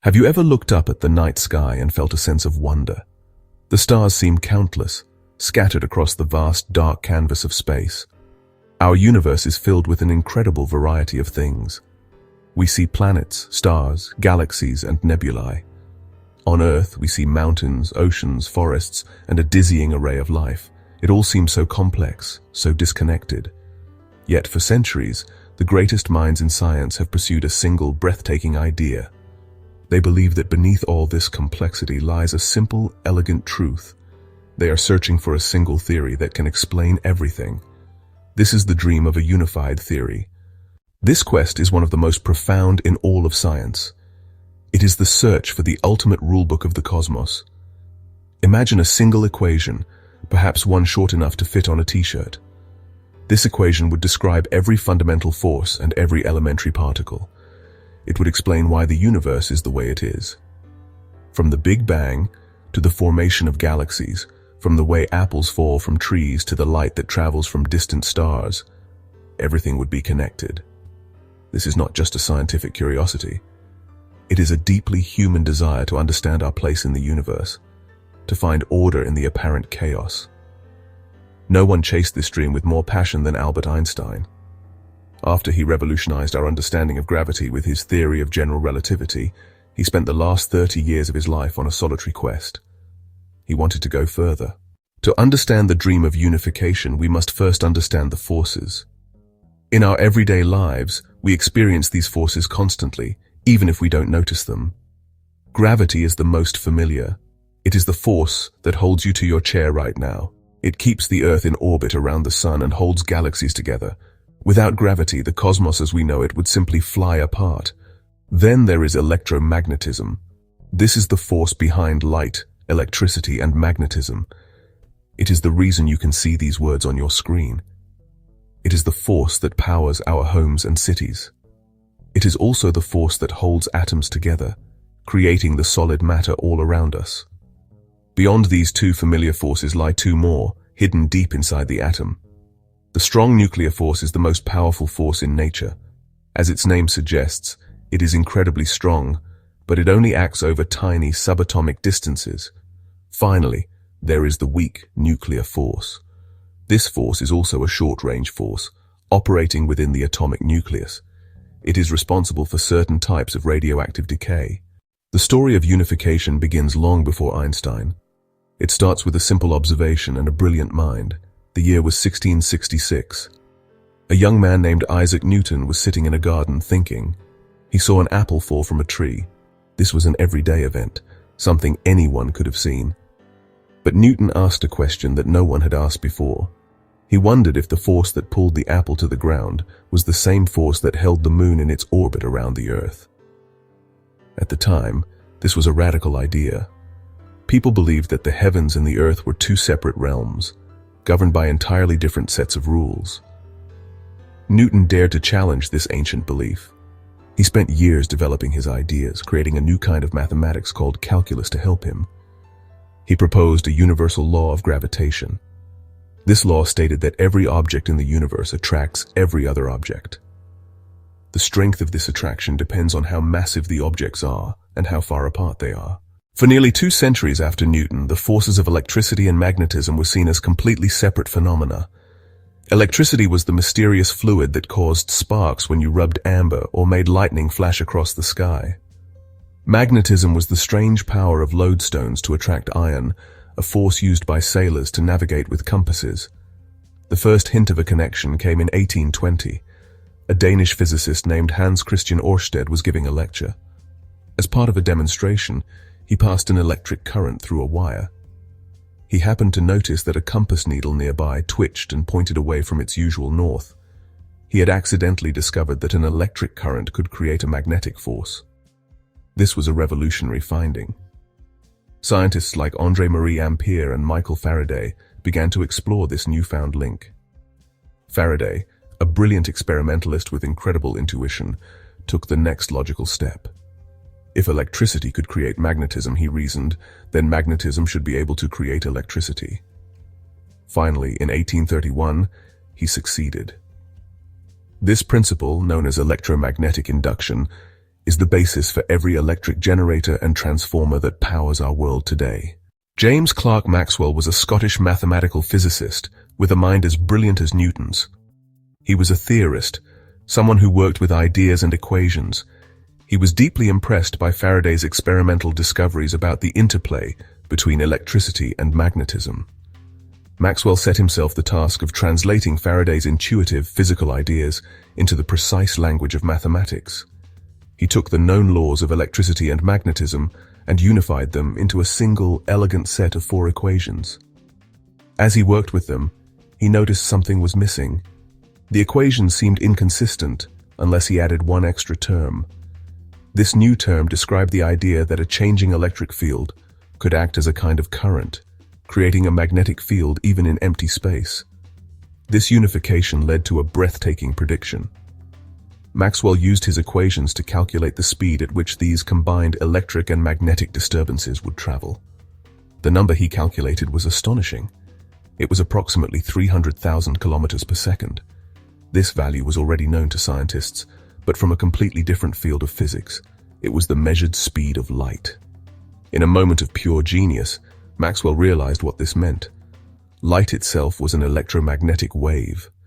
Have you ever looked up at the night sky and felt a sense of wonder? The stars seem countless, scattered across the vast dark canvas of space. Our universe is filled with an incredible variety of things. We see planets, stars, galaxies, and nebulae. On Earth, we see mountains, oceans, forests, and a dizzying array of life. It all seems so complex, so disconnected. Yet for centuries, the greatest minds in science have pursued a single breathtaking idea. They believe that beneath all this complexity lies a simple, elegant truth. They are searching for a single theory that can explain everything. This is the dream of a unified theory. This quest is one of the most profound in all of science. It is the search for the ultimate rulebook of the cosmos. Imagine a single equation, perhaps one short enough to fit on a t-shirt. This equation would describe every fundamental force and every elementary particle. It would explain why the universe is the way it is. From the Big Bang to the formation of galaxies, from the way apples fall from trees to the light that travels from distant stars, everything would be connected. This is not just a scientific curiosity. It is a deeply human desire to understand our place in the universe, to find order in the apparent chaos. No one chased this dream with more passion than Albert Einstein. After he revolutionized our understanding of gravity with his theory of general relativity, he spent the last 30 years of his life on a solitary quest. He wanted to go further. To understand the dream of unification, we must first understand the forces. In our everyday lives, we experience these forces constantly, even if we don't notice them. Gravity is the most familiar. It is the force that holds you to your chair right now. It keeps the Earth in orbit around the Sun and holds galaxies together. Without gravity, the cosmos as we know it would simply fly apart. Then there is electromagnetism. This is the force behind light, electricity, and magnetism. It is the reason you can see these words on your screen. It is the force that powers our homes and cities. It is also the force that holds atoms together, creating the solid matter all around us. Beyond these two familiar forces lie two more, hidden deep inside the atom. The strong nuclear force is the most powerful force in nature. As its name suggests, it is incredibly strong, but it only acts over tiny subatomic distances. Finally, there is the weak nuclear force. This force is also a short-range force, operating within the atomic nucleus. It is responsible for certain types of radioactive decay. The story of unification begins long before Einstein. It starts with a simple observation and a brilliant mind. The year was 1666. A young man named Isaac Newton was sitting in a garden thinking. He saw an apple fall from a tree. This was an everyday event, something anyone could have seen. But Newton asked a question that no one had asked before. He wondered if the force that pulled the apple to the ground was the same force that held the moon in its orbit around the Earth. At the time, this was a radical idea. People believed that the heavens and the Earth were two separate realms, governed by entirely different sets of rules. Newton dared to challenge this ancient belief. He spent years developing his ideas, creating a new kind of mathematics called calculus to help him. He proposed a universal law of gravitation. This law stated that every object in the universe attracts every other object. The strength of this attraction depends on how massive the objects are and how far apart they are. For nearly 2 centuries after Newton, the forces of electricity and magnetism were seen as completely separate phenomena. Electricity was the mysterious fluid that caused sparks when you rubbed amber or made lightning flash across the sky. Magnetism was the strange power of lodestones to attract iron, a force used by sailors to navigate with compasses. The first hint of a connection came in 1820. A Danish physicist named Hans Christian Ørsted was giving a lecture. As part of a demonstration, he passed an electric current through a wire. He happened to notice that a compass needle nearby twitched and pointed away from its usual north. He had accidentally discovered that an electric current could create a magnetic force. This was a revolutionary finding. Scientists like André-Marie Ampère and Michael Faraday began to explore this newfound link. Faraday, a brilliant experimentalist with incredible intuition, took the next logical step. If electricity could create magnetism, he reasoned, then magnetism should be able to create electricity. Finally, in 1831, he succeeded. This principle, known as electromagnetic induction, is the basis for every electric generator and transformer that powers our world today. James Clerk Maxwell was a Scottish mathematical physicist with a mind as brilliant as Newton's. He was a theorist, someone who worked with ideas and equations. He was deeply impressed by Faraday's experimental discoveries about the interplay between electricity and magnetism. Maxwell set himself the task of translating Faraday's intuitive physical ideas into the precise language of mathematics. He took the known laws of electricity and magnetism and unified them into a single, elegant set of 4 equations. As he worked with them, he noticed something was missing. The equations seemed inconsistent unless he added one extra term. This new term described the idea that a changing electric field could act as a kind of current, creating a magnetic field even in empty space. This unification led to a breathtaking prediction. Maxwell used his equations to calculate the speed at which these combined electric and magnetic disturbances would travel. The number he calculated was astonishing. It was approximately 300,000 kilometers per second. This value was already known to scientists, but from a completely different field of physics. It was the measured speed of light. In a moment of pure genius, Maxwell realized what this meant. Light itself was an electromagnetic wave.